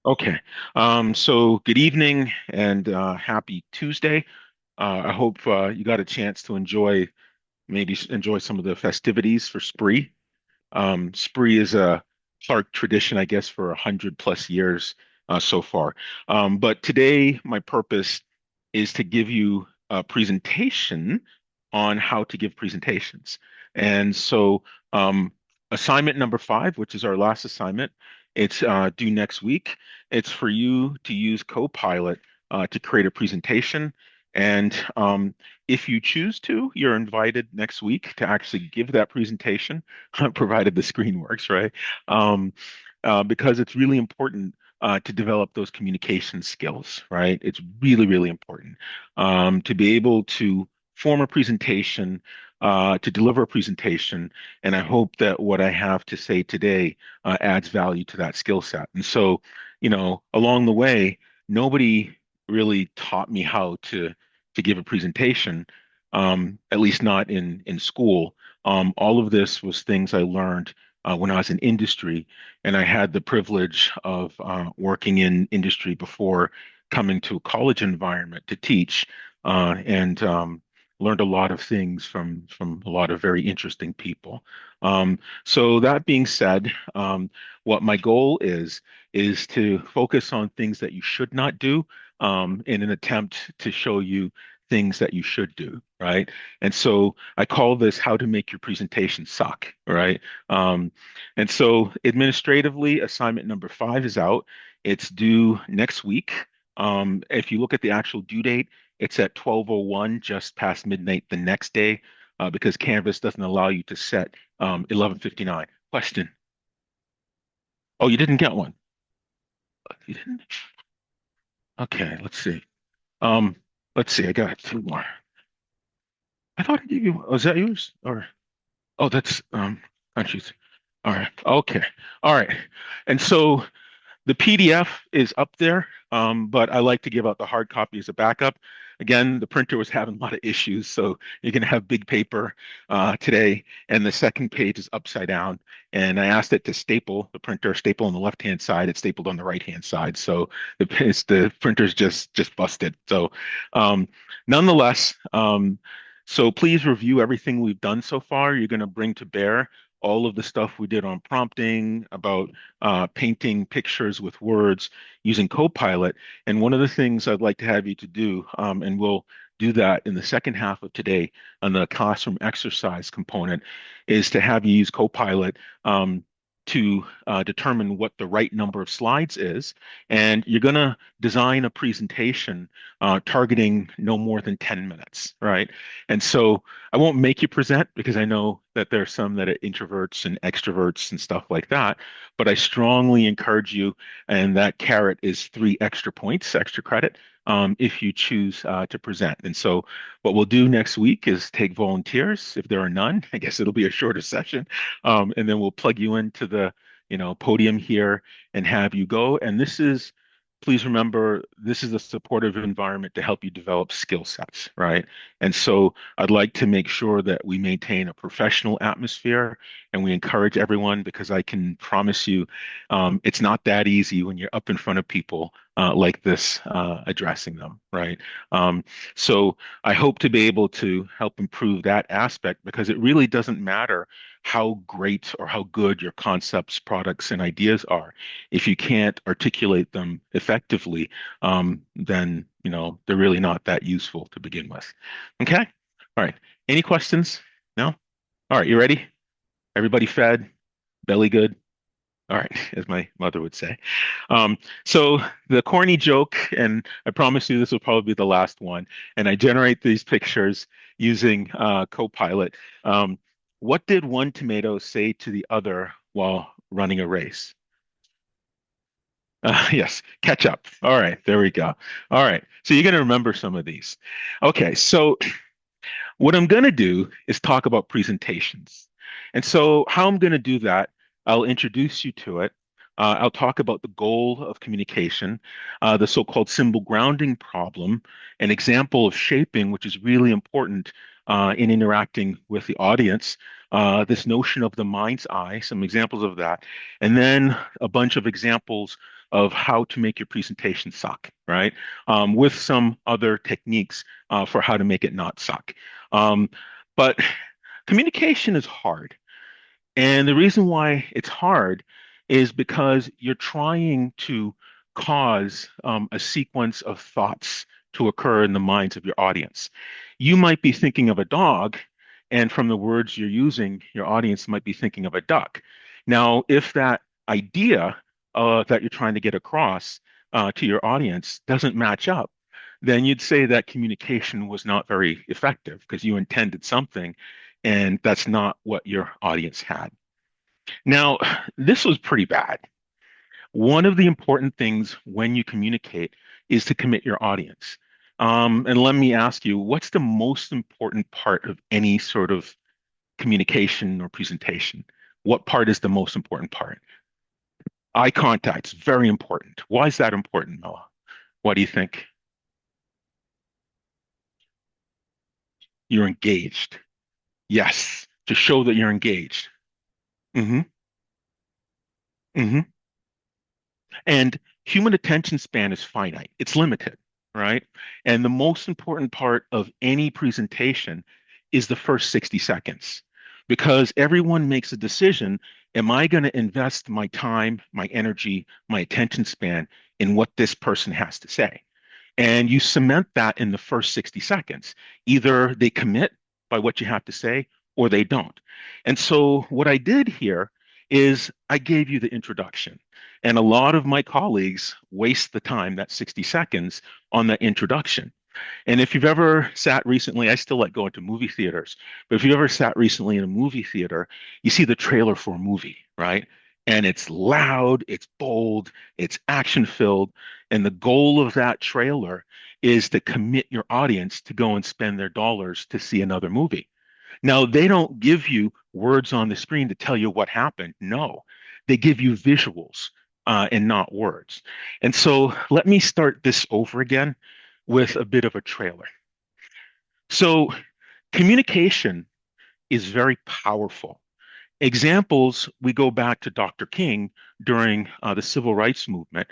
Okay. So good evening and happy Tuesday. I hope you got a chance to enjoy some of the festivities for Spree. Spree is a Clark tradition, I guess, for 100 plus years so far. But today, my purpose is to give you a presentation on how to give presentations. And so, assignment number 5, which is our last assignment, it's due next week. It's for you to use Copilot to create a presentation. And if you choose to, you're invited next week to actually give that presentation provided the screen works, right? Um, because it's really important to develop those communication skills, right? It's really, really important to be able to form a presentation, to deliver a presentation, and I hope that what I have to say today adds value to that skill set. And so, along the way, nobody really taught me how to give a presentation, at least not in school. All of this was things I learned when I was in industry, and I had the privilege of working in industry before coming to a college environment to teach, and learned a lot of things from a lot of very interesting people. So that being said, what my goal is to focus on things that you should not do, in an attempt to show you things that you should do, right? And so I call this how to make your presentation suck, right? Um, and so administratively, assignment number 5 is out. It's due next week. If you look at the actual due date, it's at 12:01, just past midnight the next day, because Canvas doesn't allow you to set 11:59. Question. Oh, you didn't get one. You didn't? Okay, let's see. Um, let's see. I got two more. I thought I gave you. Was that yours? Or oh, that's countries. All right. Okay. All right. And so the PDF is up there, but I like to give out the hard copy as a backup. Again, the printer was having a lot of issues, so you're going to have big paper today, and the second page is upside down. And I asked it to staple the printer, staple on the left-hand side. It's stapled on the right-hand side, so the printer's just busted. So, nonetheless, so please review everything we've done so far. You're going to bring to bear all of the stuff we did on prompting about painting pictures with words using Copilot. And one of the things I'd like to have you to do, and we'll do that in the second half of today on the classroom exercise component, is to have you use Copilot to determine what the right number of slides is. And you're going to design a presentation targeting no more than 10 minutes, right? And so I won't make you present because I know that there's some that are introverts and extroverts and stuff like that. But I strongly encourage you, and that carrot is 3 extra points, extra credit, if you choose to present. And so what we'll do next week is take volunteers. If there are none, I guess it'll be a shorter session. And then we'll plug you into the, podium here and have you go. And please remember, this is a supportive environment to help you develop skill sets, right? And so I'd like to make sure that we maintain a professional atmosphere and we encourage everyone because I can promise you it's not that easy when you're up in front of people like this, addressing them, right? So I hope to be able to help improve that aspect because it really doesn't matter how great or how good your concepts, products, and ideas are. If you can't articulate them effectively, then they're really not that useful to begin with. Okay. All right. Any questions? No? All right. You ready? Everybody fed? Belly good? All right, as my mother would say. So the corny joke, and I promise you this will probably be the last one, and I generate these pictures using Copilot. Um, what did one tomato say to the other while running a race? Yes, catch up. All right, there we go. All right, so you're going to remember some of these. Okay, so what I'm going to do is talk about presentations. And so, how I'm going to do that, I'll introduce you to it. I'll talk about the goal of communication, the so-called symbol grounding problem, an example of shaping, which is really important in interacting with the audience, this notion of the mind's eye, some examples of that, and then a bunch of examples of how to make your presentation suck, right? With some other techniques for how to make it not suck. Um, but communication is hard. And the reason why it's hard is because you're trying to cause a sequence of thoughts to occur in the minds of your audience. You might be thinking of a dog, and from the words you're using, your audience might be thinking of a duck. Now, if that idea that you're trying to get across to your audience doesn't match up, then you'd say that communication was not very effective because you intended something, and that's not what your audience had. Now, this was pretty bad. One of the important things when you communicate is to commit your audience. And let me ask you, what's the most important part of any sort of communication or presentation? What part is the most important part? Eye contact is very important. Why is that important, Noah? What do you think? You're engaged. Yes, to show that you're engaged. Hmm. Hmm. And human attention span is finite, it's limited, right? And the most important part of any presentation is the first 60 seconds because everyone makes a decision. Am I going to invest my time, my energy, my attention span in what this person has to say? And you cement that in the first 60 seconds. Either they commit by what you have to say or they don't. And so what I did here is I gave you the introduction. And a lot of my colleagues waste the time, that 60 seconds, on that introduction. And if you've ever sat recently, I still like going to movie theaters, but if you've ever sat recently in a movie theater, you see the trailer for a movie, right? And it's loud, it's bold, it's action filled. And the goal of that trailer is to commit your audience to go and spend their dollars to see another movie. Now, they don't give you words on the screen to tell you what happened. No, they give you visuals and not words. And so let me start this over again with a bit of a trailer. So, communication is very powerful. Examples, we go back to Dr. King during the civil rights movement,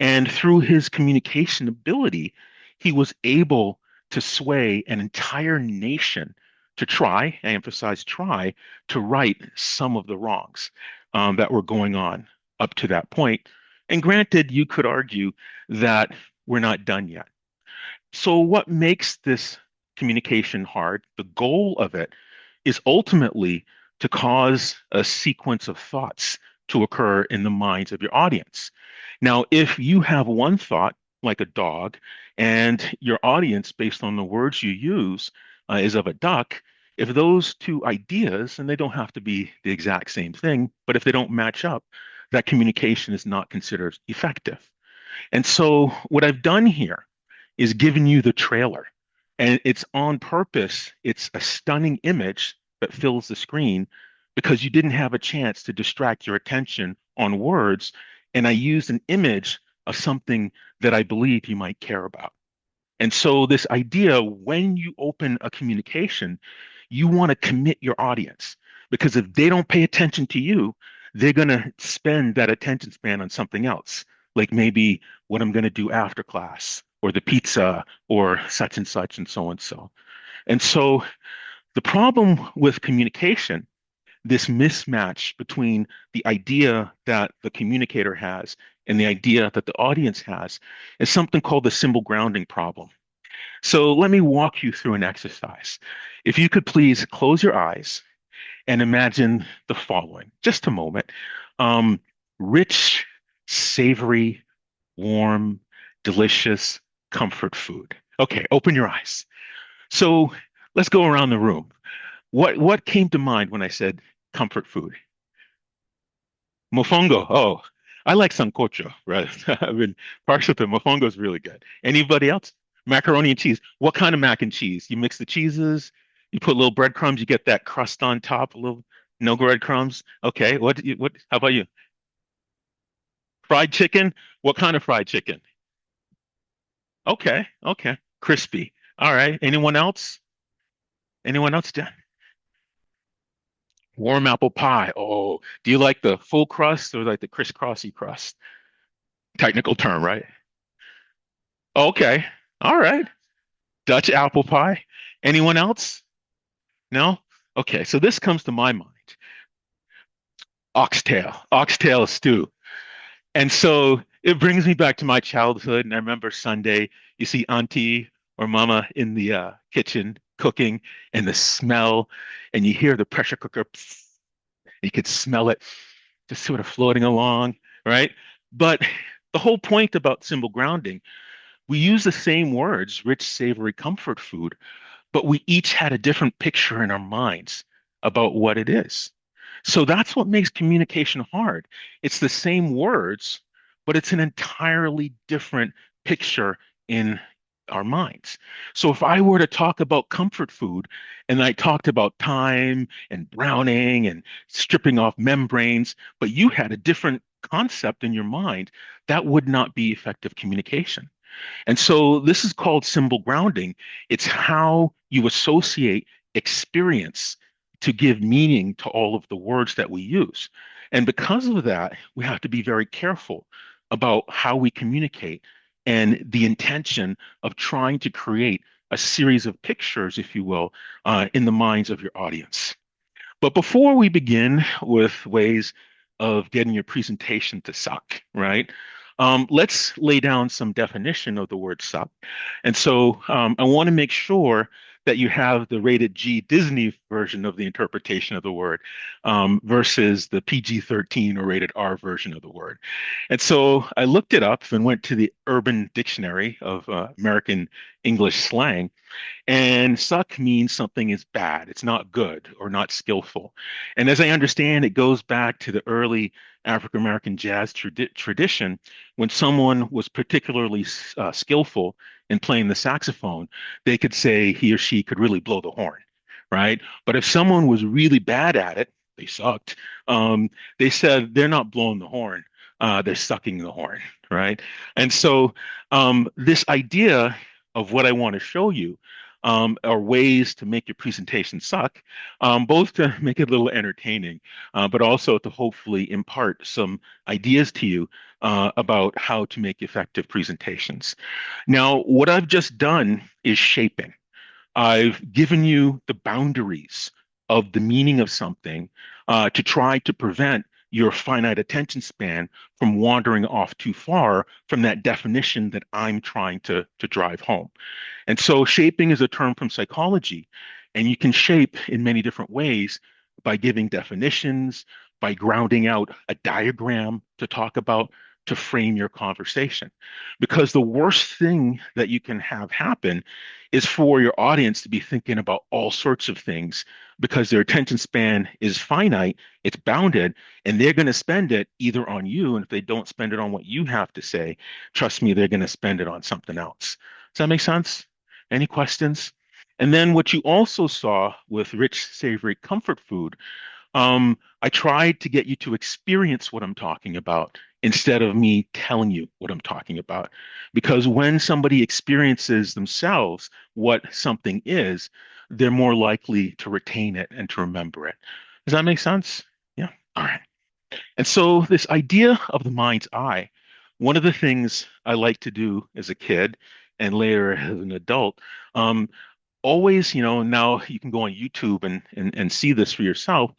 and through his communication ability, he was able to sway an entire nation to try, I emphasize try, to right some of the wrongs that were going on up to that point. And granted, you could argue that we're not done yet. So, what makes this communication hard? The goal of it is ultimately to cause a sequence of thoughts to occur in the minds of your audience. Now, if you have one thought, like a dog, and your audience, based on the words you use, is of a duck, if those two ideas, and they don't have to be the exact same thing, but if they don't match up, that communication is not considered effective. And so, what I've done here is given you the trailer. And it's on purpose. It's a stunning image that fills the screen because you didn't have a chance to distract your attention on words. And I used an image of something that I believe you might care about. And so, this idea when you open a communication, you want to commit your audience because if they don't pay attention to you, they're going to spend that attention span on something else, like maybe what I'm going to do after class or the pizza or such and so and so. And so, the problem with communication, this mismatch between the idea that the communicator has and the idea that the audience has, is something called the symbol grounding problem. So let me walk you through an exercise. If you could please close your eyes and imagine the following, just a moment. Um, Rich, savory, warm, delicious, comfort food. Okay, open your eyes. So let's go around the room. What came to mind when I said comfort food? Mofongo. Oh, I like sancocho, right? I've been partial to mofongo is really good. Anybody else? Macaroni and cheese. What kind of mac and cheese? You mix the cheeses, you put little breadcrumbs, you get that crust on top, a little no breadcrumbs. Okay, how about you? Fried chicken? What kind of fried chicken? Okay, okay. Crispy. All right. Anyone else? Anyone else? Warm apple pie. Oh, do you like the full crust or like the crisscrossy crust? Technical term, right? Okay. All right. Dutch apple pie. Anyone else? No? Okay, so this comes to my mind. Oxtail stew. And so it brings me back to my childhood. And I remember Sunday, you see auntie or mama in the kitchen cooking and the smell, and you hear the pressure cooker, pss, you could smell it just sort of floating along, right? But the whole point about symbol grounding, we use the same words, rich, savory comfort food, but we each had a different picture in our minds about what it is. So that's what makes communication hard. It's the same words, but it's an entirely different picture in our minds. So if I were to talk about comfort food and I talked about thyme and browning and stripping off membranes, but you had a different concept in your mind, that would not be effective communication. And so this is called symbol grounding. It's how you associate experience to give meaning to all of the words that we use. And because of that, we have to be very careful about how we communicate and the intention of trying to create a series of pictures, if you will, in the minds of your audience. But before we begin with ways of getting your presentation to suck, right? Let's lay down some definition of the word suck. And so I want to make sure that you have the rated G Disney version of the interpretation of the word versus the PG-13 or rated R version of the word. And so I looked it up and went to the Urban Dictionary of American English slang, and suck means something is bad, it's not good or not skillful. And as I understand, it goes back to the early African American jazz tradition when someone was particularly skillful in playing the saxophone, they could say he or she could really blow the horn, right? But if someone was really bad at it, they sucked, um, they said they're not blowing the horn. They're sucking the horn, right? And so this idea of what I want to show you are ways to make your presentation suck, both to make it a little entertaining, but also to hopefully impart some ideas to you about how to make effective presentations. Now, what I've just done is shaping. I've given you the boundaries of the meaning of something to try to prevent your finite attention span from wandering off too far from that definition that I'm trying to drive home. And so shaping is a term from psychology, and you can shape in many different ways by giving definitions, by grounding out a diagram to talk about, to frame your conversation. Because the worst thing that you can have happen is for your audience to be thinking about all sorts of things because their attention span is finite, it's bounded, and they're going to spend it either on you. And if they don't spend it on what you have to say, trust me, they're going to spend it on something else. Does that make sense? Any questions? And then what you also saw with rich, savory comfort food, I tried to get you to experience what I'm talking about instead of me telling you what I'm talking about. Because when somebody experiences themselves what something is, they're more likely to retain it and to remember it. Does that make sense? Yeah. All right. And so, this idea of the mind's eye, one of the things I like to do as a kid and later as an adult, um, always, now you can go on YouTube and see this for yourself.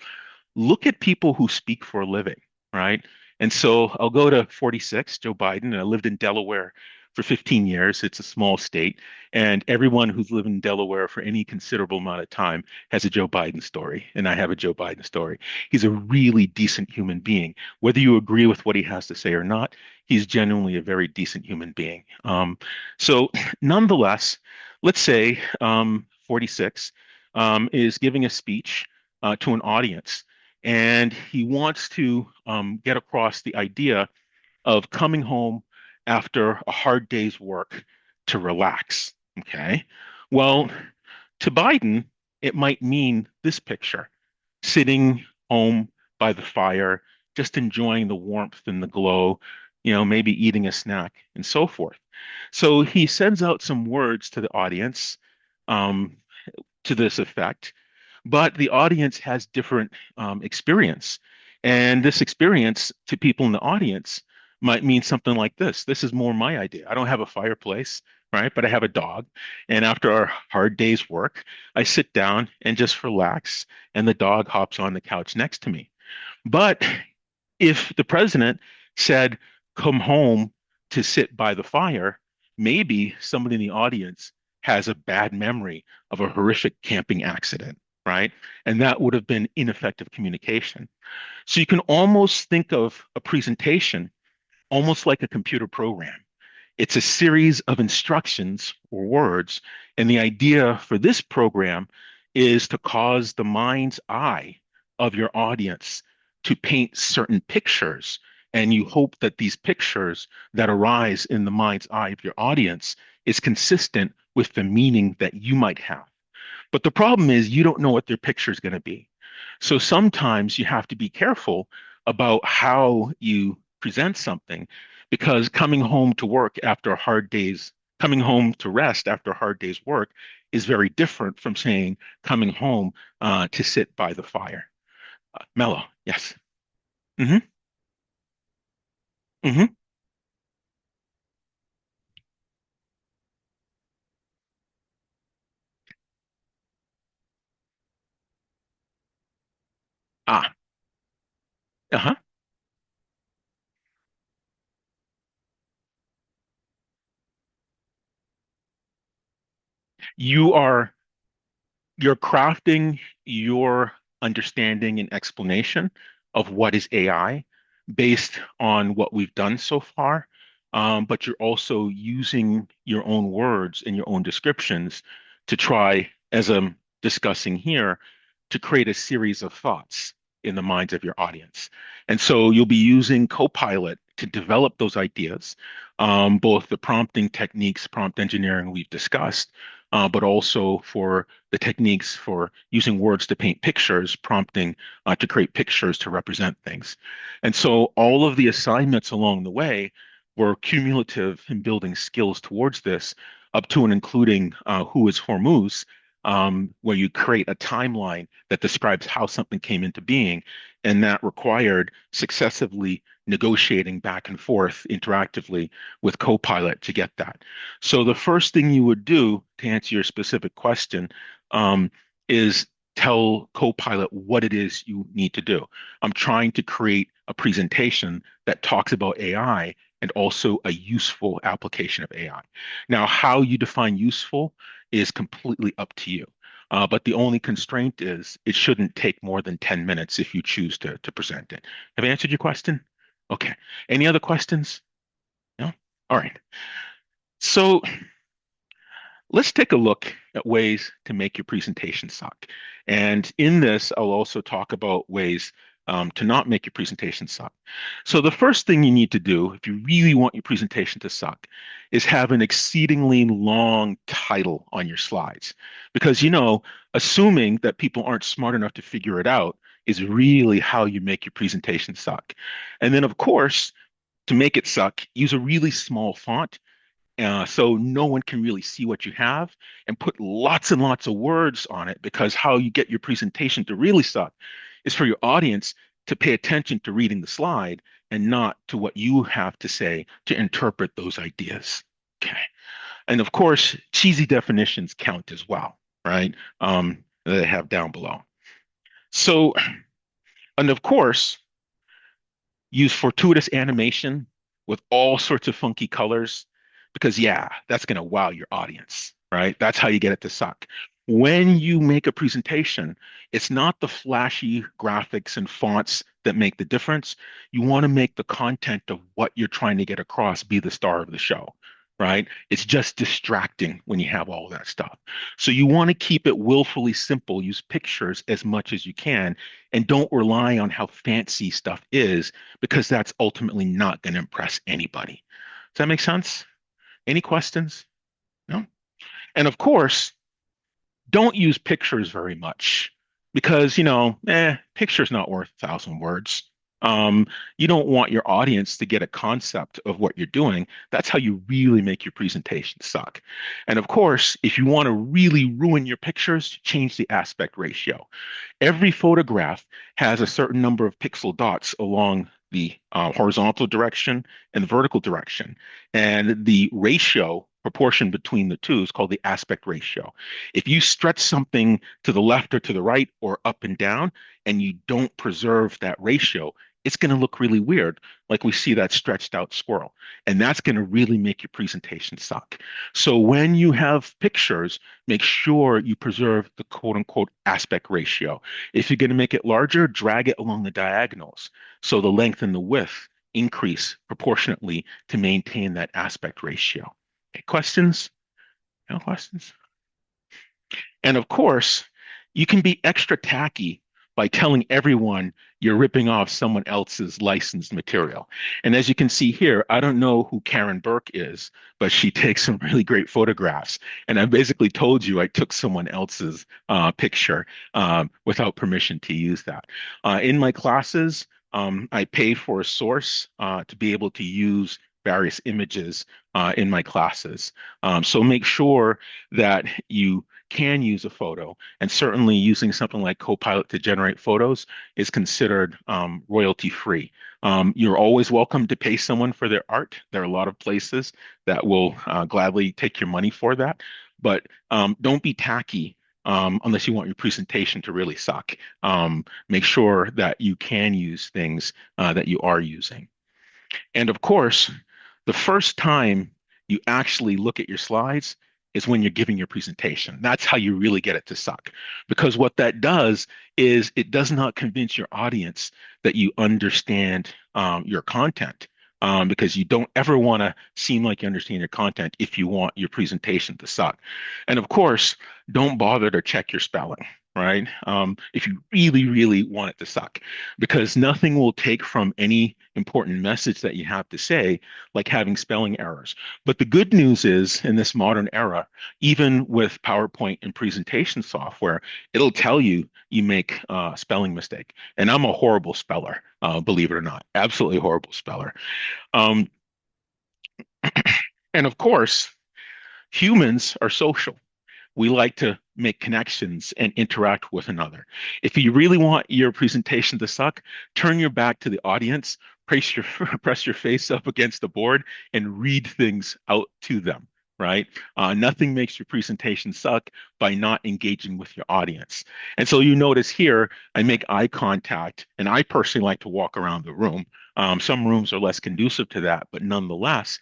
Look at people who speak for a living, right? And so I'll go to 46, Joe Biden, and I lived in Delaware for 15 years. It's a small state, and everyone who's lived in Delaware for any considerable amount of time has a Joe Biden story, and I have a Joe Biden story. He's a really decent human being. Whether you agree with what he has to say or not, he's genuinely a very decent human being. So nonetheless, let's say 46 is giving a speech to an audience, and he wants to get across the idea of coming home after a hard day's work to relax. Okay. Well, to Biden, it might mean this picture, sitting home by the fire, just enjoying the warmth and the glow, maybe eating a snack and so forth. So he sends out some words to the audience um, to this effect, but the audience has different experience. And this experience to people in the audience might mean something like this. This is more my idea. I don't have a fireplace, right? But I have a dog. And after our hard day's work, I sit down and just relax, and the dog hops on the couch next to me. But if the president said, come home to sit by the fire, maybe somebody in the audience has a bad memory of a horrific camping accident, right? And that would have been ineffective communication. So you can almost think of a presentation almost like a computer program. It's a series of instructions or words. And the idea for this program is to cause the mind's eye of your audience to paint certain pictures. And you hope that these pictures that arise in the mind's eye of your audience is consistent with the meaning that you might have. But the problem is you don't know what their picture is going to be. So sometimes you have to be careful about how you present something because coming home to rest after a hard day's work is very different from saying coming home to sit by the fire. Mello, yes. Hmm. Hmm. Ah, uh-huh. You are you're crafting your understanding and explanation of what is AI based on what we've done so far. But you're also using your own words and your own descriptions to try, as I'm discussing here, to create a series of thoughts in the minds of your audience. And so you'll be using Copilot to develop those ideas, both the prompting techniques, prompt engineering we've discussed, but also for the techniques for using words to paint pictures, prompting to create pictures to represent things. And so all of the assignments along the way were cumulative in building skills towards this, up to and including Who is Hormuz, where you create a timeline that describes how something came into being. And that required successively negotiating back and forth interactively with Copilot to get that. So the first thing you would do to answer your specific question is tell Copilot what it is you need to do. I'm trying to create a presentation that talks about AI and also a useful application of AI. Now, how you define useful is completely up to you. But the only constraint is it shouldn't take more than 10 minutes if you choose to present it. Have I answered your question? Okay. Any other questions? No? All right. So let's take a look at ways to make your presentation suck. And in this, I'll also talk about ways to not make your presentation suck. So the first thing you need to do, if you really want your presentation to suck, is have an exceedingly long title on your slides. Because, assuming that people aren't smart enough to figure it out is really how you make your presentation suck. And then, of course, to make it suck, use a really small font so no one can really see what you have and put lots and lots of words on it because how you get your presentation to really suck is for your audience to pay attention to reading the slide and not to what you have to say to interpret those ideas. Okay. And of course, cheesy definitions count as well, right? That I have down below. So, and of course, use fortuitous animation with all sorts of funky colors because, yeah, that's going to wow your audience, right? That's how you get it to suck. When you make a presentation, it's not the flashy graphics and fonts that make the difference. You want to make the content of what you're trying to get across be the star of the show, right? It's just distracting when you have all that stuff. So you want to keep it willfully simple, use pictures as much as you can, and don't rely on how fancy stuff is because that's ultimately not going to impress anybody. Does that make sense? Any questions? No? And of course, don't use pictures very much because, picture's not worth 1,000 words. Um, you don't want your audience to get a concept of what you're doing. That's how you really make your presentation suck. And of course, if you want to really ruin your pictures, change the aspect ratio. Every photograph has a certain number of pixel dots along the horizontal direction and the vertical direction. And the ratio, proportion between the two is called the aspect ratio. If you stretch something to the left or to the right or up and down, and you don't preserve that ratio, it's going to look really weird, like we see that stretched out squirrel. And that's going to really make your presentation suck. So when you have pictures, make sure you preserve the quote unquote aspect ratio. If you're going to make it larger, drag it along the diagonals. So the length and the width increase proportionately to maintain that aspect ratio. Okay, questions? No questions? And of course, you can be extra tacky by telling everyone you're ripping off someone else's licensed material. And as you can see here, I don't know who Karen Burke is, but she takes some really great photographs. And I basically told you I took someone else's picture without permission to use that. In my classes, I pay for a source to be able to use various images in my classes. So make sure that you can use a photo, and certainly using something like Copilot to generate photos is considered royalty free. You're always welcome to pay someone for their art. There are a lot of places that will gladly take your money for that, but don't be tacky unless you want your presentation to really suck. Make sure that you can use things that you are using. And of course, the first time you actually look at your slides is when you're giving your presentation. That's how you really get it to suck. Because what that does is it does not convince your audience that you understand your content. Because you don't ever want to seem like you understand your content if you want your presentation to suck. And of course, don't bother to check your spelling, right? If you really, really want it to suck, because nothing will take from any important message that you have to say like having spelling errors. But the good news is in this modern era, even with PowerPoint and presentation software, it'll tell you you make a spelling mistake. And I'm a horrible speller, believe it or not, absolutely horrible speller. Um, and of course, humans are social. We like to make connections and interact with another. If you really want your presentation to suck, turn your back to the audience, press your press your face up against the board, and read things out to them. Right? Nothing makes your presentation suck by not engaging with your audience. And so you notice here, I make eye contact, and I personally like to walk around the room. Some rooms are less conducive to that, but nonetheless,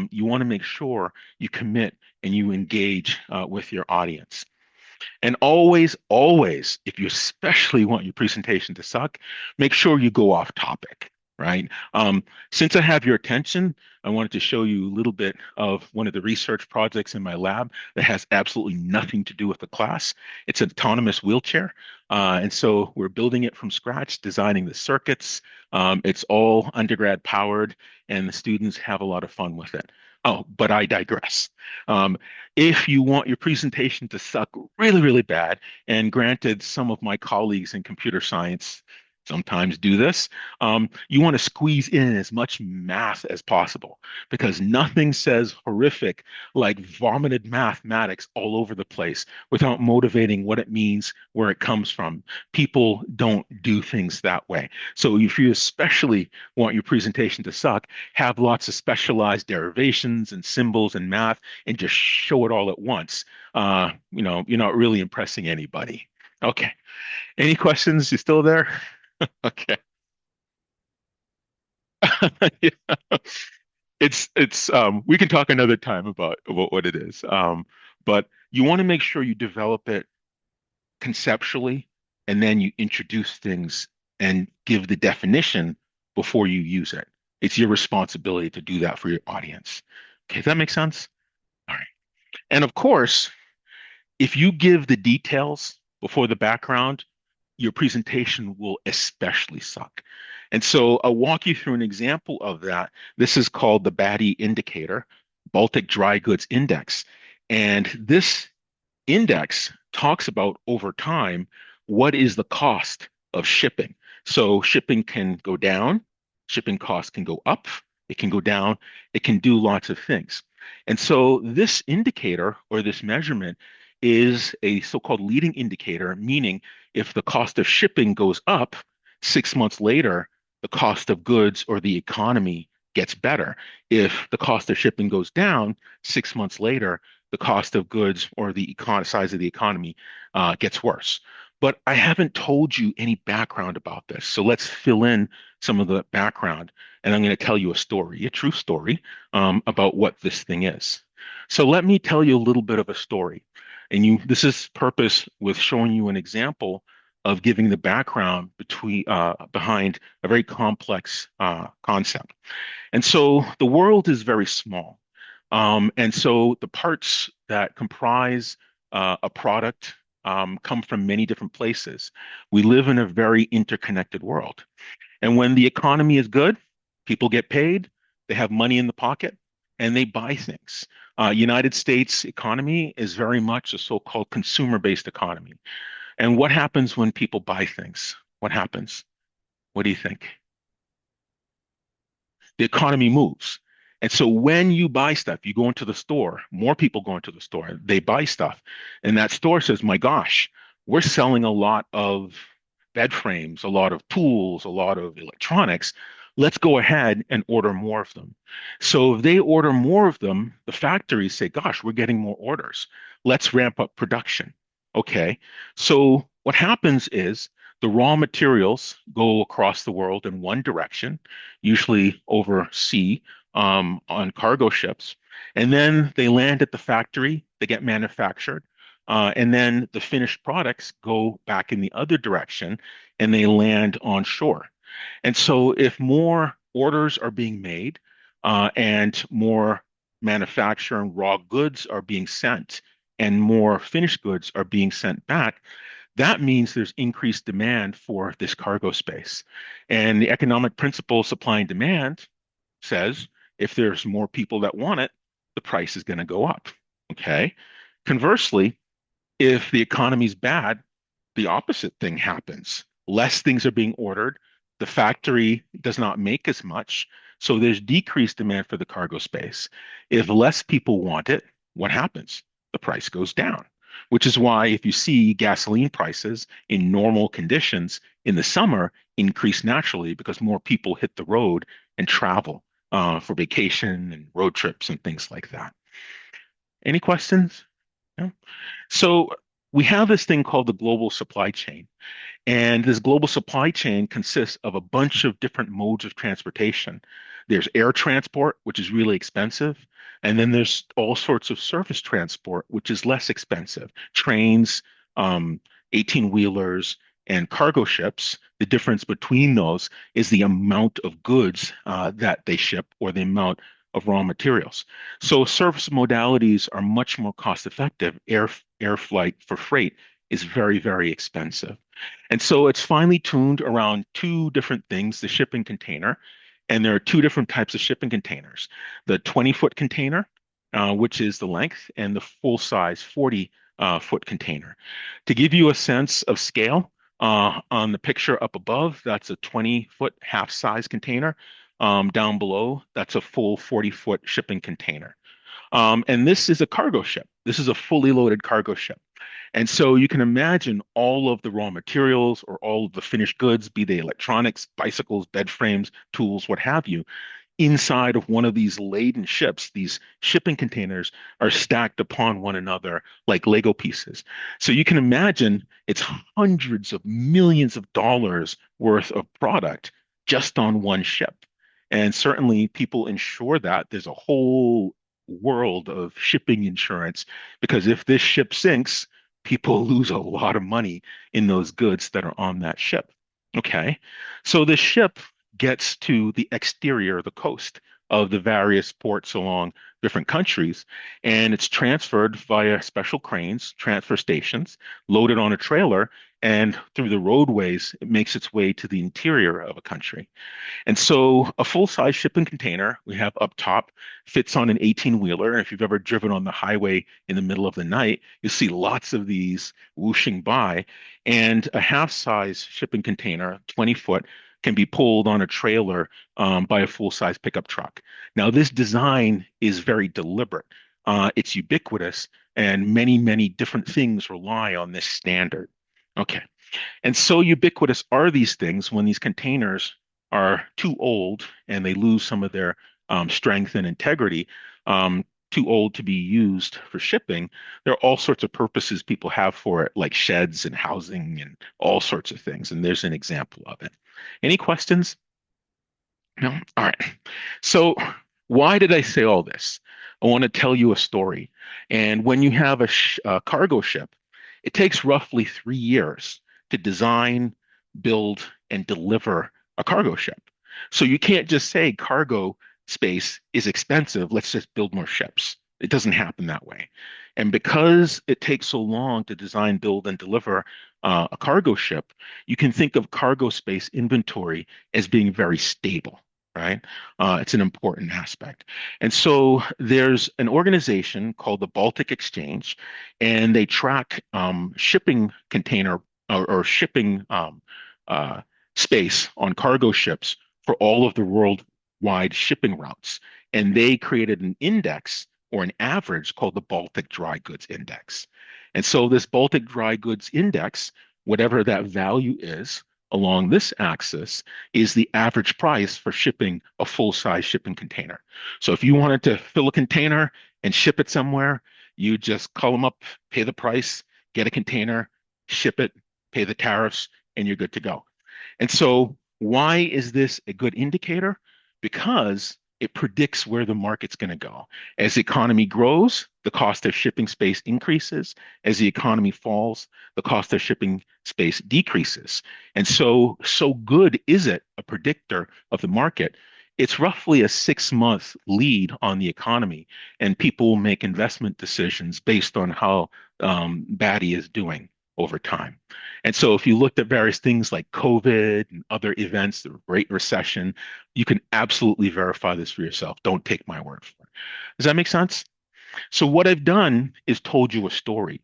you want to make sure you commit and you engage with your audience. And always, always, if you especially want your presentation to suck, make sure you go off topic, right? Since I have your attention, I wanted to show you a little bit of one of the research projects in my lab that has absolutely nothing to do with the class. It's an autonomous wheelchair. And so we're building it from scratch, designing the circuits. It's all undergrad powered, and the students have a lot of fun with it. Oh, but I digress. Um, if you want your presentation to suck really, really bad, and granted, some of my colleagues in computer science sometimes do this, you want to squeeze in as much math as possible because nothing says horrific like vomited mathematics all over the place without motivating what it means, where it comes from. People don't do things that way. So if you especially want your presentation to suck, have lots of specialized derivations and symbols and math and just show it all at once. You're not really impressing anybody. Okay. Any questions? You still there? Okay. Yeah. We can talk another time about what it is. But you want to make sure you develop it conceptually and then you introduce things and give the definition before you use it. It's your responsibility to do that for your audience. Okay, does that make sense? All right. And of course, if you give the details before the background, your presentation will especially suck. And so I'll walk you through an example of that. This is called the BADI indicator, Baltic Dry Goods Index. And this index talks about over time, what is the cost of shipping? So shipping can go down, shipping costs can go up, it can go down, it can do lots of things. And so this indicator or this measurement is a so-called leading indicator, meaning if the cost of shipping goes up 6 months later, the cost of goods or the economy gets better. If the cost of shipping goes down 6 months later, the cost of goods or the size of the economy gets worse. But I haven't told you any background about this. So let's fill in some of the background. And I'm going to tell you a story, a true story, about what this thing is. So let me tell you a little bit of a story. And this is purpose with showing you an example of giving the background behind a very complex concept. And so the world is very small. And so the parts that comprise a product come from many different places. We live in a very interconnected world. And when the economy is good, people get paid, they have money in the pocket, and they buy things. United States economy is very much a so-called consumer-based economy. And what happens when people buy things? What happens? What do you think? The economy moves. And so when you buy stuff, you go into the store, more people go into the store, they buy stuff. And that store says, my gosh, we're selling a lot of bed frames, a lot of tools, a lot of electronics. Let's go ahead and order more of them. So if they order more of them, the factories say, gosh, we're getting more orders. Let's ramp up production. Okay. So what happens is the raw materials go across the world in one direction, usually over sea, on cargo ships. And then they land at the factory, they get manufactured. And then the finished products go back in the other direction and they land on shore. And so if more orders are being made and more manufacturing raw goods are being sent and more finished goods are being sent back, that means there's increased demand for this cargo space. And the economic principle supply and demand says if there's more people that want it, the price is going to go up. Okay. Conversely, if the economy's bad, the opposite thing happens. Less things are being ordered. The factory does not make as much. So there's decreased demand for the cargo space. If less people want it, what happens? The price goes down, which is why if you see gasoline prices in normal conditions in the summer increase naturally because more people hit the road and travel for vacation and road trips and things like that. Any questions? No? So we have this thing called the global supply chain. And this global supply chain consists of a bunch of different modes of transportation. There's air transport, which is really expensive. And then there's all sorts of surface transport, which is less expensive. Trains, 18-wheelers, and cargo ships. The difference between those is the amount of goods that they ship or the amount of raw materials. So surface modalities are much more cost effective. Air flight for freight is very, very expensive. And so it's finely tuned around two different things, the shipping container. And there are two different types of shipping containers. The 20-foot container, which is the length, and the full size 40-foot container. To give you a sense of scale, on the picture up above, that's a 20-foot half size container. Down below, that's a full 40-foot shipping container. And this is a cargo ship. This is a fully loaded cargo ship. And so you can imagine all of the raw materials or all of the finished goods, be they electronics, bicycles, bed frames, tools, what have you, inside of one of these laden ships. These shipping containers are stacked upon one another like Lego pieces. So you can imagine it's hundreds of millions of dollars worth of product just on one ship. And certainly people insure that. There's a whole world of shipping insurance because if this ship sinks, people lose a lot of money in those goods that are on that ship. Okay. So the ship gets to the exterior, the coast of the various ports along different countries, and it's transferred via special cranes, transfer stations, loaded on a trailer, and through the roadways, it makes its way to the interior of a country. And so a full-size shipping container we have up top fits on an 18-wheeler. If you've ever driven on the highway in the middle of the night, you see lots of these whooshing by. And a half-size shipping container, 20 foot, can be pulled on a trailer by a full-size pickup truck. Now, this design is very deliberate. It's ubiquitous, and many, many different things rely on this standard. Okay. And so ubiquitous are these things when these containers are too old and they lose some of their strength and integrity, um, too old to be used for shipping, there are all sorts of purposes people have for it, like sheds and housing and all sorts of things. And there's an example of it. Any questions? No? All right. So, why did I say all this? I want to tell you a story. And when you have a cargo ship, it takes roughly 3 years to design, build, and deliver a cargo ship. So you can't just say cargo space is expensive, let's just build more ships. It doesn't happen that way. And because it takes so long to design, build, and deliver a cargo ship, you can think of cargo space inventory as being very stable, right? It's an important aspect. And so there's an organization called the Baltic Exchange, and they track shipping container or shipping uh, space on cargo ships for all of the worldwide shipping routes. And they created an index or an average called the Baltic Dry Goods Index. And so this Baltic Dry Goods Index, whatever that value is along this axis, is the average price for shipping a full-size shipping container. So if you wanted to fill a container and ship it somewhere, you just call them up, pay the price, get a container, ship it, pay the tariffs, and you're good to go. And so why is this a good indicator? Because it predicts where the market's going to go. As the economy grows, the cost of shipping space increases. As the economy falls, the cost of shipping space decreases. And so good is it a predictor of the market? It's roughly a 6 month lead on the economy, and people will make investment decisions based on how Batty is doing over time. And so if you looked at various things like COVID and other events, the Great Recession, you can absolutely verify this for yourself. Don't take my word for it. Does that make sense? So what I've done is told you a story.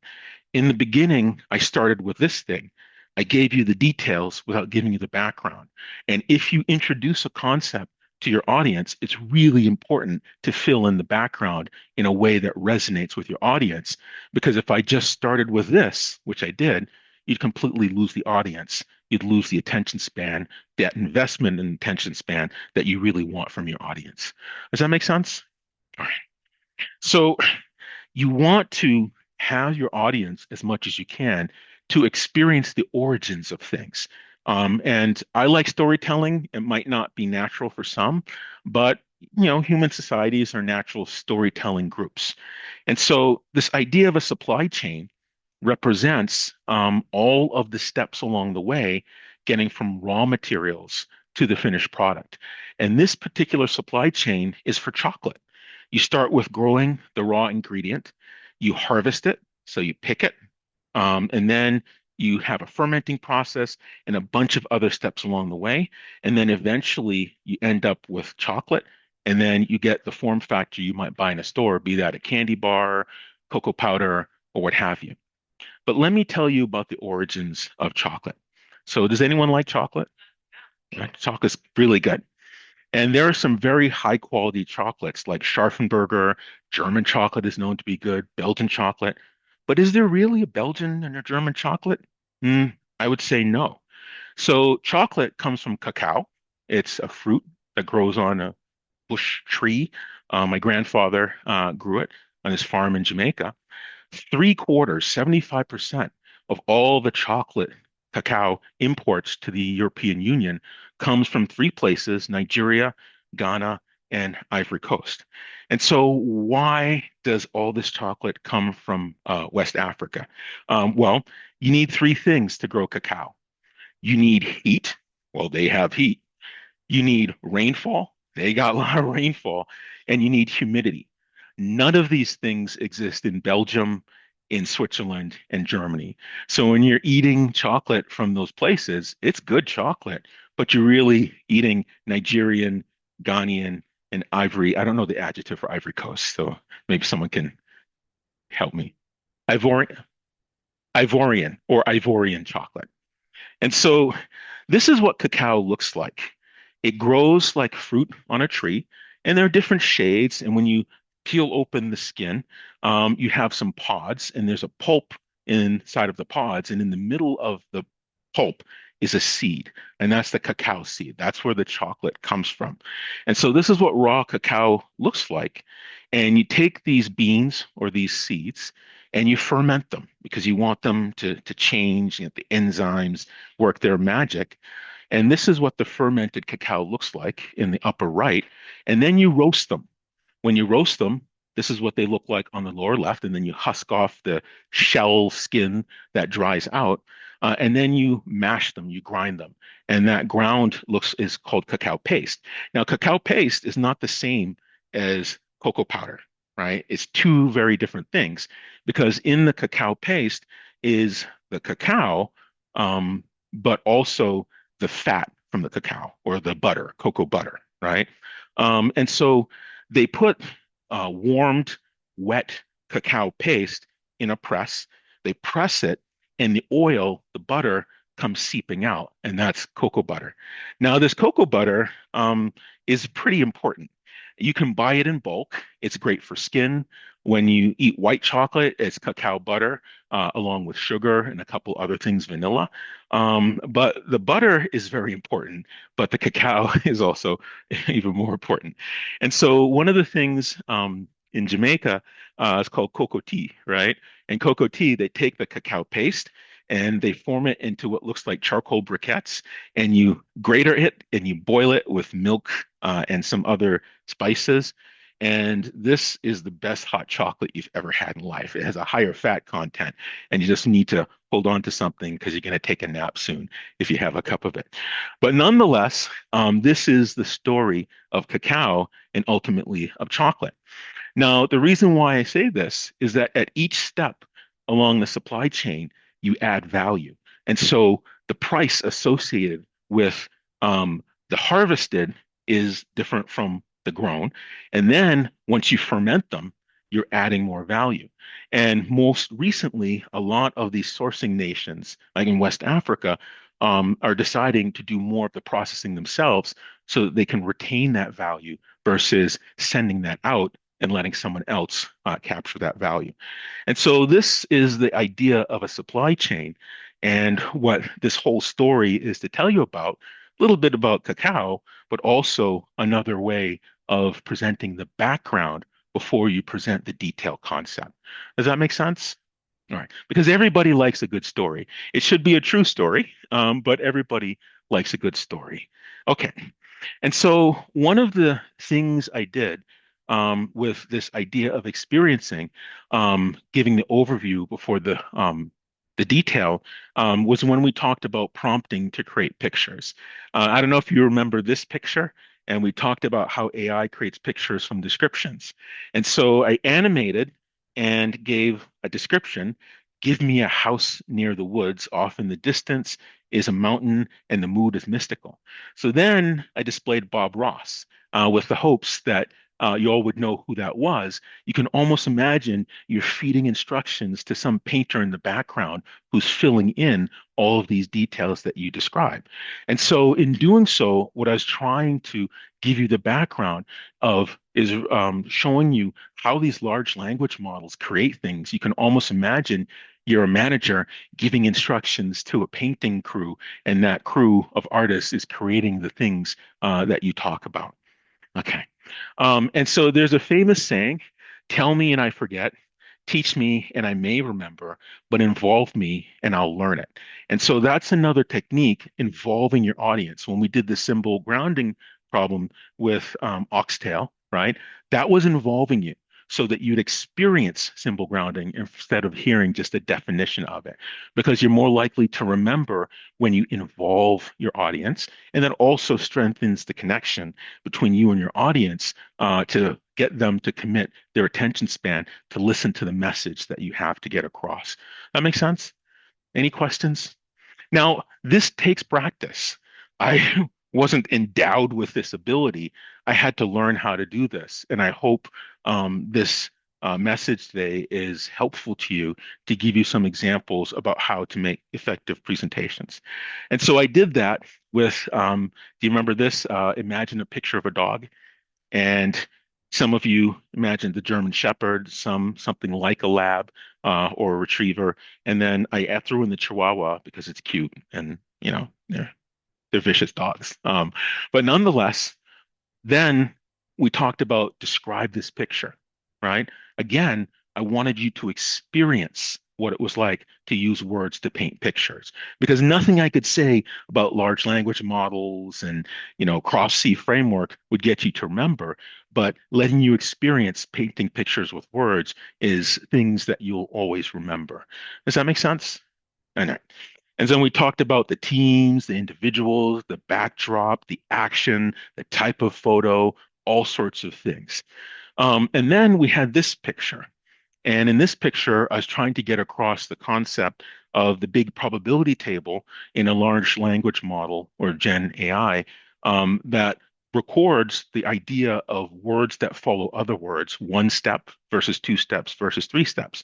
In the beginning, I started with this thing. I gave you the details without giving you the background. And if you introduce a concept to your audience, it's really important to fill in the background in a way that resonates with your audience. Because if I just started with this, which I did, you'd completely lose the audience. You'd lose the attention span, that investment and attention span that you really want from your audience. Does that make sense? All right. So you want to have your audience as much as you can to experience the origins of things. And I like storytelling. It might not be natural for some, but human societies are natural storytelling groups. And so this idea of a supply chain represents all of the steps along the way, getting from raw materials to the finished product. And this particular supply chain is for chocolate. You start with growing the raw ingredient, you harvest it, so you pick it, and then you have a fermenting process and a bunch of other steps along the way. And then eventually you end up with chocolate, and then you get the form factor you might buy in a store, be that a candy bar, cocoa powder, or what have you. But let me tell you about the origins of chocolate. So, does anyone like chocolate? Right? Chocolate's really good. And there are some very high quality chocolates like Scharfenberger. German chocolate is known to be good, Belgian chocolate. But is there really a Belgian and a German chocolate? I would say no. So chocolate comes from cacao. It's a fruit that grows on a bush tree. My grandfather grew it on his farm in Jamaica. Three quarters, 75% of all the chocolate cacao imports to the European Union comes from three places, Nigeria, Ghana, and Ivory Coast. And so why does all this chocolate come from West Africa? Well, you need three things to grow cacao. You need heat. Well, they have heat. You need rainfall. They got a lot of rainfall. And you need humidity. None of these things exist in Belgium, in Switzerland, and Germany. So when you're eating chocolate from those places, it's good chocolate, but you're really eating Nigerian, Ghanaian, and Ivory. I don't know the adjective for Ivory Coast, so maybe someone can help me. Ivorian, Ivorian or Ivorian chocolate. And so this is what cacao looks like. It grows like fruit on a tree, and there are different shades. And when you peel open the skin, you have some pods, and there's a pulp inside of the pods. And in the middle of the pulp is a seed, and that's the cacao seed. That's where the chocolate comes from. And so this is what raw cacao looks like. And you take these beans or these seeds and you ferment them because you want them to change, the enzymes work their magic. And this is what the fermented cacao looks like in the upper right. And then you roast them. When you roast them, this is what they look like on the lower left, and then you husk off the shell skin that dries out, and then you mash them, you grind them, and that ground looks is called cacao paste. Now, cacao paste is not the same as cocoa powder, right? It's two very different things because in the cacao paste is the cacao, but also the fat from the cacao or the butter, cocoa butter, right? And so they put warmed, wet cacao paste in a press. They press it, and the oil, the butter, comes seeping out, and that's cocoa butter. Now, this cocoa butter is pretty important. You can buy it in bulk. It's great for skin. When you eat white chocolate, it's cacao butter along with sugar and a couple other things, vanilla. But the butter is very important, but the cacao is also even more important. And so one of the things in Jamaica is called cocoa tea, right? And cocoa tea, they take the cacao paste and they form it into what looks like charcoal briquettes, and you grate it and you boil it with milk and some other spices. And this is the best hot chocolate you've ever had in life. It has a higher fat content, and you just need to hold on to something because you're going to take a nap soon if you have a cup of it. But nonetheless, this is the story of cacao and ultimately of chocolate. Now, the reason why I say this is that at each step along the supply chain, you add value. And so the price associated with the harvested is different from the grown. And then once you ferment them, you're adding more value. And most recently, a lot of these sourcing nations, like in West Africa, are deciding to do more of the processing themselves so that they can retain that value versus sending that out and letting someone else capture that value. And so this is the idea of a supply chain. And what this whole story is to tell you about, a little bit about cacao, but also another way of presenting the background before you present the detailed concept. Does that make sense? All right. Because everybody likes a good story. It should be a true story, but everybody likes a good story. Okay. And so one of the things I did with this idea of experiencing, giving the overview before the detail, was when we talked about prompting to create pictures. I don't know if you remember this picture, and we talked about how AI creates pictures from descriptions. And so I animated and gave a description. Give me a house near the woods, off in the distance is a mountain, and the mood is mystical. So then I displayed Bob Ross with the hopes that you all would know who that was. You can almost imagine you're feeding instructions to some painter in the background who's filling in all of these details that you describe. And so, in doing so, what I was trying to give you the background of is showing you how these large language models create things. You can almost imagine you're a manager giving instructions to a painting crew, and that crew of artists is creating the things that you talk about. Okay. And so there's a famous saying, tell me and I forget, teach me and I may remember, but involve me and I'll learn it. And so that's another technique involving your audience. When we did the symbol grounding problem with Oxtail, right? That was involving you so that you'd experience symbol grounding instead of hearing just a definition of it, because you're more likely to remember when you involve your audience. And that also strengthens the connection between you and your audience to get them to commit their attention span to listen to the message that you have to get across. That makes sense? Any questions? Now, this takes practice. I wasn't endowed with this ability. I had to learn how to do this. And I hope this message today is helpful to you to give you some examples about how to make effective presentations. And so I did that with, do you remember this? Imagine a picture of a dog. And some of you imagined the German Shepherd, some something like a lab or a retriever. And then I threw in the Chihuahua because it's cute and They're vicious dogs. But nonetheless, then we talked about describe this picture, right? Again, I wanted you to experience what it was like to use words to paint pictures because nothing I could say about large language models and, cross-C framework would get you to remember, but letting you experience painting pictures with words is things that you'll always remember. Does that make sense? I know. And then we talked about the teams, the individuals, the backdrop, the action, the type of photo, all sorts of things. And then we had this picture. And in this picture, I was trying to get across the concept of the big probability table in a large language model or Gen AI that records the idea of words that follow other words, one step versus two steps versus three steps.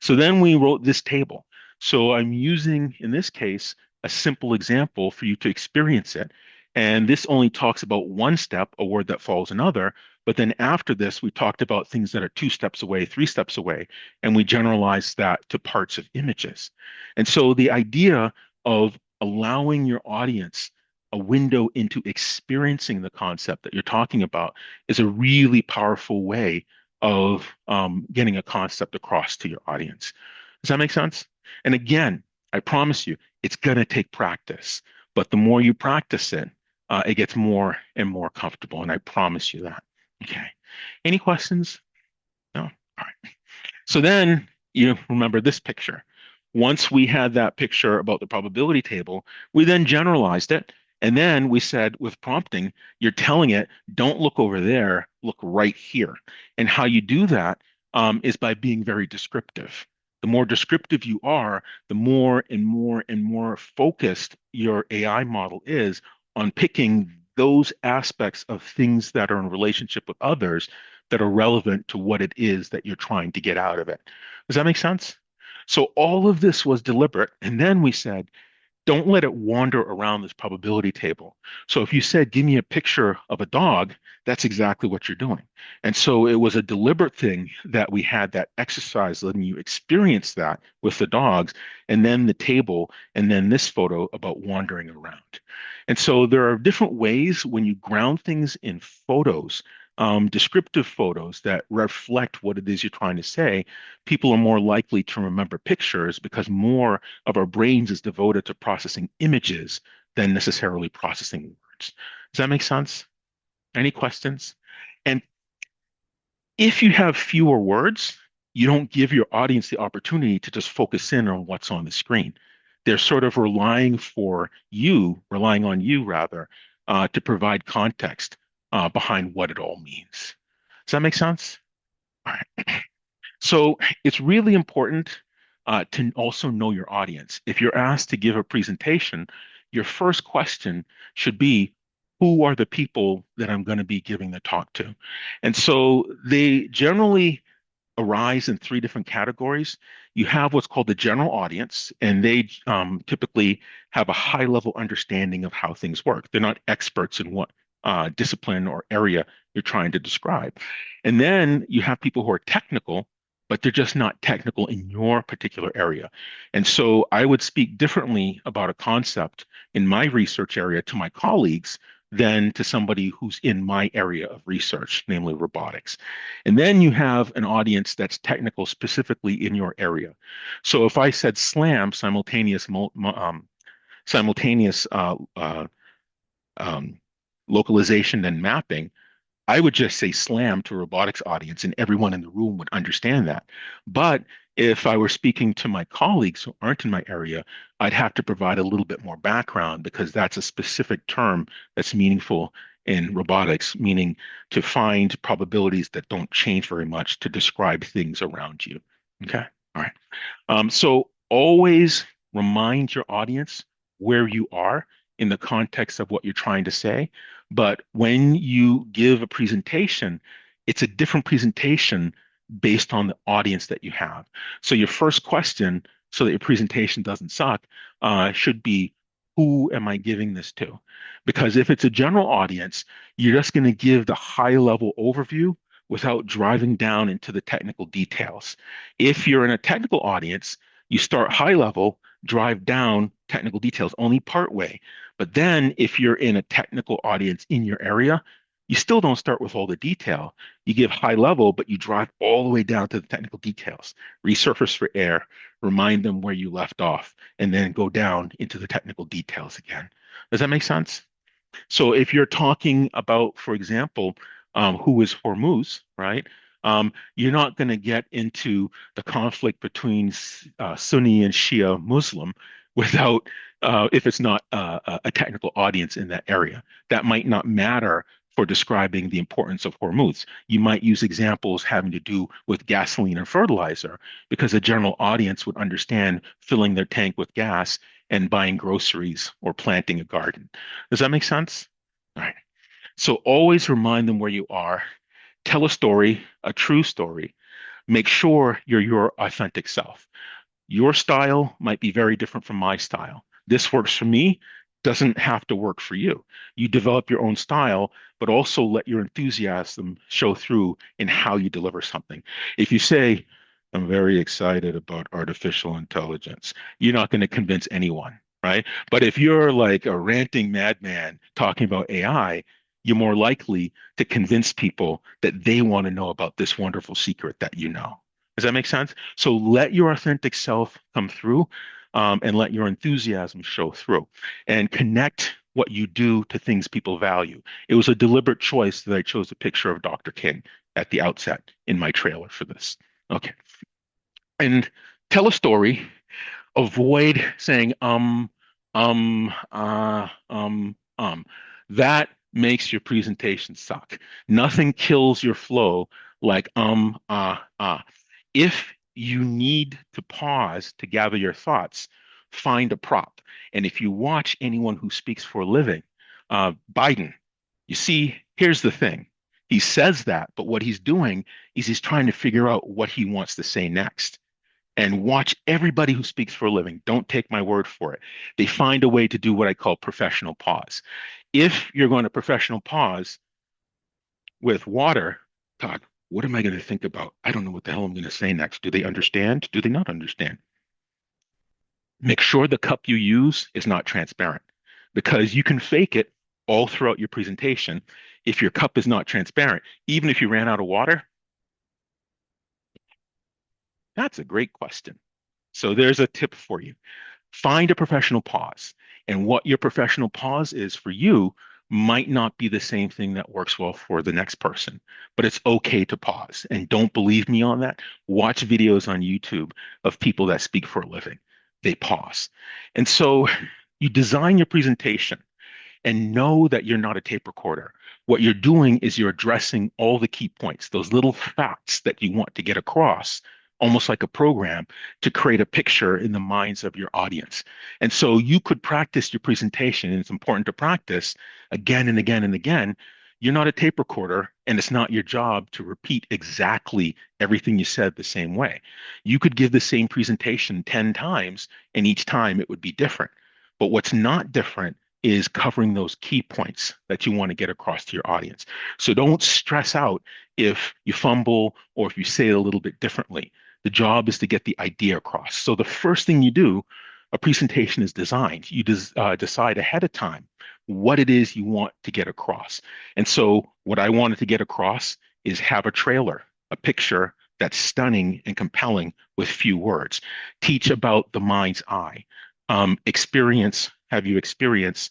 So then we wrote this table. So I'm using, in this case, a simple example for you to experience it. And this only talks about one step, a word that follows another. But then after this, we talked about things that are two steps away, three steps away, and we generalized that to parts of images. And so the idea of allowing your audience a window into experiencing the concept that you're talking about is a really powerful way of getting a concept across to your audience. Does that make sense? And again, I promise you, it's going to take practice, but the more you practice it, it gets more and more comfortable, and I promise you that. Okay. Any questions? No? All right. So then you remember this picture. Once we had that picture about the probability table, we then generalized it. And then we said with prompting, you're telling it, don't look over there, look right here. And how you do that is by being very descriptive. The more descriptive you are, the more and more and more focused your AI model is on picking those aspects of things that are in relationship with others that are relevant to what it is that you're trying to get out of it. Does that make sense? So all of this was deliberate. And then we said, don't let it wander around this probability table. So if you said, give me a picture of a dog, that's exactly what you're doing. And so it was a deliberate thing that we had that exercise letting you experience that with the dogs, and then the table, and then this photo about wandering around. And so there are different ways when you ground things in photos, descriptive photos that reflect what it is you're trying to say, people are more likely to remember pictures because more of our brains is devoted to processing images than necessarily processing words. Does that make sense? Any questions? And if you have fewer words, you don't give your audience the opportunity to just focus in on what's on the screen. They're sort of relying on you rather, to provide context behind what it all means. Does that make sense? All right. So it's really important to also know your audience. If you're asked to give a presentation, your first question should be, who are the people that I'm going to be giving the talk to? And so they generally arise in three different categories. You have what's called the general audience, and they typically have a high level understanding of how things work. They're not experts in what discipline or area you're trying to describe. And then you have people who are technical, but they're just not technical in your particular area. And so I would speak differently about a concept in my research area to my colleagues than to somebody who's in my area of research, namely robotics. And then you have an audience that's technical specifically in your area. So if I said SLAM, simultaneous um, localization and mapping, I would just say SLAM to a robotics audience and everyone in the room would understand that. But if I were speaking to my colleagues who aren't in my area, I'd have to provide a little bit more background because that's a specific term that's meaningful in robotics, meaning to find probabilities that don't change very much to describe things around you. Okay. All right. So always remind your audience where you are in the context of what you're trying to say. But when you give a presentation, it's a different presentation based on the audience that you have. So your first question, so that your presentation doesn't suck, should be, who am I giving this to? Because if it's a general audience, you're just going to give the high level overview without driving down into the technical details. If you're in a technical audience, You start high level, drive down technical details only part way. But then if you're in a technical audience in your area, you still don't start with all the detail. You give high level, but you drive all the way down to the technical details. Resurface for air, remind them where you left off, and then go down into the technical details again. Does that make sense? So if you're talking about, for example, who is Hormuz, right? You're not going to get into the conflict between Sunni and Shia Muslim without, if it's not a technical audience in that area. That might not matter for describing the importance of Hormuz. You might use examples having to do with gasoline and fertilizer because a general audience would understand filling their tank with gas and buying groceries or planting a garden. Does that make sense? All right. So always remind them where you are. Tell a story, a true story. Make sure you're your authentic self. Your style might be very different from my style. This works for me, doesn't have to work for you. You develop your own style, but also let your enthusiasm show through in how you deliver something. If you say, I'm very excited about artificial intelligence, you're not going to convince anyone, right? But if you're like a ranting madman talking about AI, you're more likely to convince people that they want to know about this wonderful secret that you know. Does that make sense? So let your authentic self come through, and let your enthusiasm show through and connect what you do to things people value. It was a deliberate choice that I chose a picture of Dr. King at the outset in my trailer for this. Okay. And tell a story. Avoid saying That makes your presentation suck. Nothing kills your flow like If you need to pause to gather your thoughts, find a prop. And if you watch anyone who speaks for a living, Biden, you see, here's the thing. He says that, but what he's doing is he's trying to figure out what he wants to say next. And watch everybody who speaks for a living. Don't take my word for it. They find a way to do what I call professional pause. If you're going to professional pause with water, God, what am I going to think about? I don't know what the hell I'm going to say next. Do they understand? Do they not understand? Make sure the cup you use is not transparent because you can fake it all throughout your presentation. If your cup is not transparent, even if you ran out of water, that's a great question. So there's a tip for you. Find a professional pause. And what your professional pause is for you might not be the same thing that works well for the next person, but it's okay to pause. And don't believe me on that. Watch videos on YouTube of people that speak for a living. They pause. And so you design your presentation and know that you're not a tape recorder. What you're doing is you're addressing all the key points, those little facts that you want to get across, almost like a program to create a picture in the minds of your audience. And so you could practice your presentation, and it's important to practice again and again and again. You're not a tape recorder, and it's not your job to repeat exactly everything you said the same way. You could give the same presentation 10 times, and each time it would be different. But what's not different is covering those key points that you want to get across to your audience. So don't stress out if you fumble or if you say it a little bit differently. The job is to get the idea across. So the first thing you do, a presentation is designed. You decide ahead of time what it is you want to get across. And so what I wanted to get across is have a trailer, a picture that's stunning and compelling with few words. Teach about the mind's eye. Have you experienced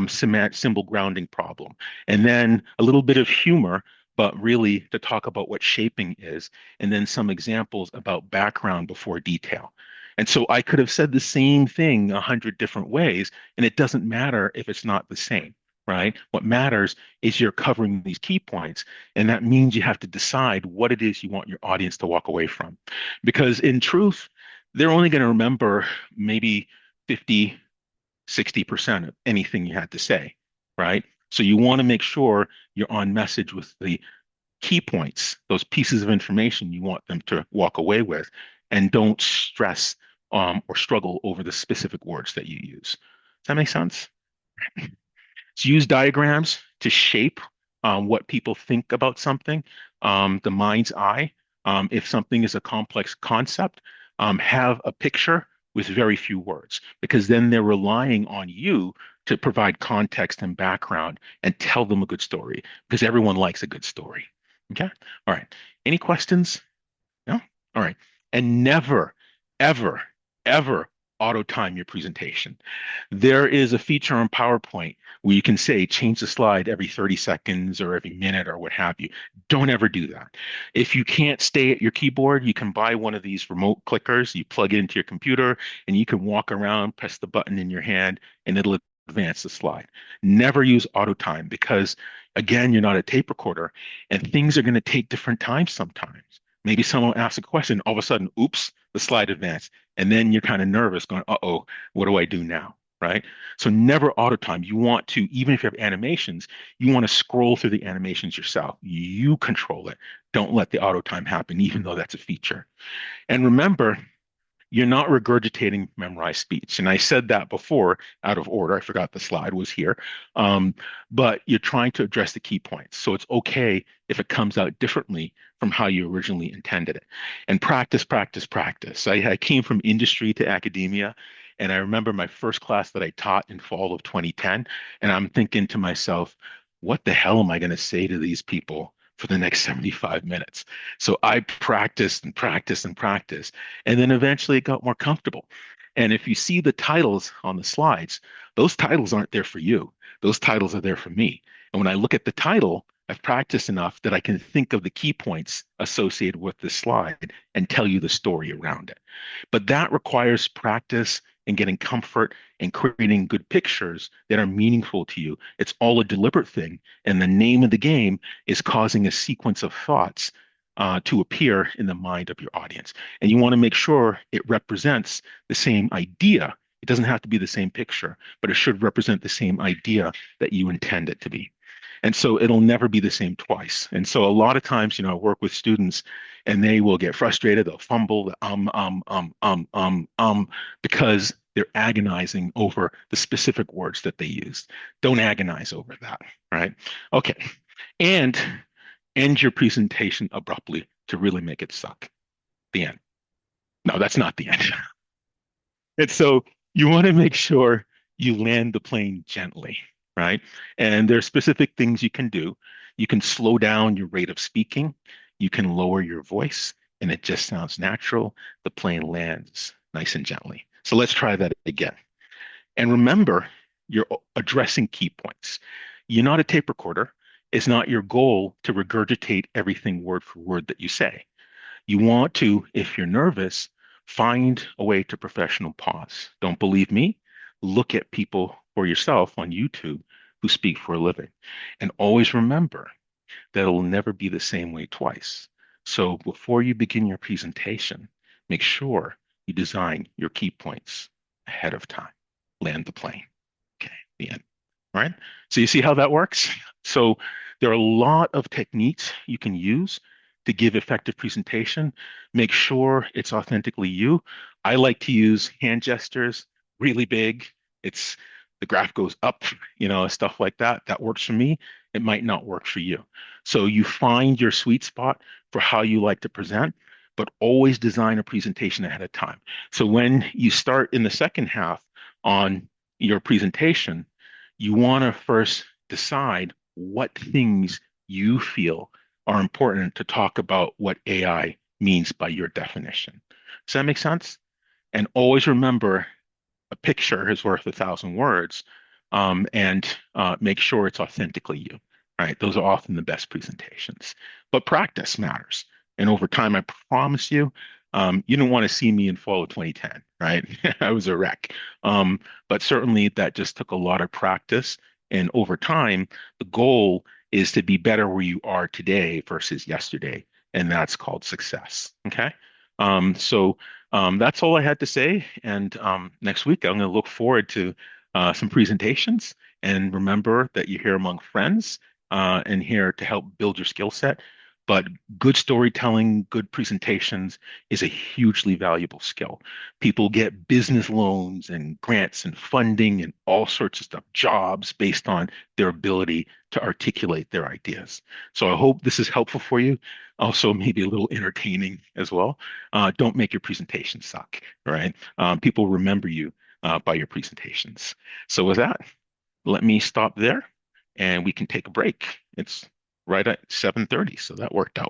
symbol grounding problem? And then a little bit of humor, but really to talk about what shaping is, and then some examples about background before detail. And so I could have said the same thing 100 different ways, and it doesn't matter if it's not the same, right? What matters is you're covering these key points, and that means you have to decide what it is you want your audience to walk away from. Because in truth, they're only going to remember maybe 50, 60% of anything you had to say, right? So you want to make sure you're on message with the key points, those pieces of information you want them to walk away with, and don't stress or struggle over the specific words that you use. Does that make sense? So use diagrams to shape what people think about something, the mind's eye. If something is a complex concept, have a picture with very few words, because then they're relying on you to provide context and background and tell them a good story, because everyone likes a good story. Okay. All right. Any questions? No? All right. And never, ever, ever auto time your presentation. There is a feature on PowerPoint where you can say change the slide every 30 seconds or every minute or what have you. Don't ever do that. If you can't stay at your keyboard, you can buy one of these remote clickers. You plug it into your computer and you can walk around, press the button in your hand, and it'll advance the slide. Never use auto time because, again, you're not a tape recorder and things are going to take different times sometimes. Maybe someone asks a question, all of a sudden, oops, the slide advanced. And then you're kind of nervous, going, uh-oh, what do I do now? Right? So never auto time. You want to, even if you have animations, you want to scroll through the animations yourself. You control it. Don't let the auto time happen, even though that's a feature. And remember, you're not regurgitating memorized speech. And I said that before out of order. I forgot the slide was here. Um, but you're trying to address the key points. So it's okay if it comes out differently from how you originally intended it. And practice, practice, practice. I came from industry to academia. And I remember my first class that I taught in fall of 2010. And I'm thinking to myself, what the hell am I going to say to these people for the next 75 minutes? So I practiced and practiced and practiced. And then eventually it got more comfortable. And if you see the titles on the slides, those titles aren't there for you. Those titles are there for me. And when I look at the title, I've practiced enough that I can think of the key points associated with this slide and tell you the story around it. But that requires practice and getting comfort and creating good pictures that are meaningful to you. It's all a deliberate thing. And the name of the game is causing a sequence of thoughts to appear in the mind of your audience. And you want to make sure it represents the same idea. It doesn't have to be the same picture, but it should represent the same idea that you intend it to be. And so it'll never be the same twice. And so a lot of times, I work with students and they will get frustrated, they'll fumble, because they're agonizing over the specific words that they used. Don't agonize over that, right? Okay. And end your presentation abruptly to really make it suck. The end. No, that's not the end. And so you want to make sure you land the plane gently, right? And there are specific things you can do. You can slow down your rate of speaking. You can lower your voice, and it just sounds natural. The plane lands nice and gently. So let's try that again. And remember, you're addressing key points. You're not a tape recorder. It's not your goal to regurgitate everything word for word that you say. You want to, if you're nervous, find a way to professional pause. Don't believe me? Look at people for yourself on YouTube who speak for a living. And always remember that it'll never be the same way twice. So before you begin your presentation, make sure you design your key points ahead of time. Land the plane. Okay, the end. All right. So you see how that works? So there are a lot of techniques you can use to give effective presentation. Make sure it's authentically you. I like to use hand gestures, really big. It's the graph goes up, stuff like that. That works for me. It might not work for you. So you find your sweet spot for how you like to present, but always design a presentation ahead of time. So when you start in the second half on your presentation, you want to first decide what things you feel are important to talk about what AI means by your definition. Does that make sense? And always remember, a picture is worth 1,000 words, and make sure it's authentically you. Right? Those are often the best presentations. But practice matters. And over time, I promise you, you don't want to see me in fall of 2010, right? I was a wreck. But certainly that just took a lot of practice. And over time, the goal is to be better where you are today versus yesterday. And that's called success. Okay. So that's all I had to say. And next week, I'm going to look forward to some presentations. And remember that you're here among friends and here to help build your skill set. but good storytelling, good presentations is a hugely valuable skill. People get business loans and grants and funding and all sorts of stuff, jobs based on their ability to articulate their ideas. So I hope this is helpful for you. Also, maybe a little entertaining as well. Don't make your presentation suck, right? People remember you by your presentations. So with that, let me stop there and we can take a break. It's right at 7:30, so that worked out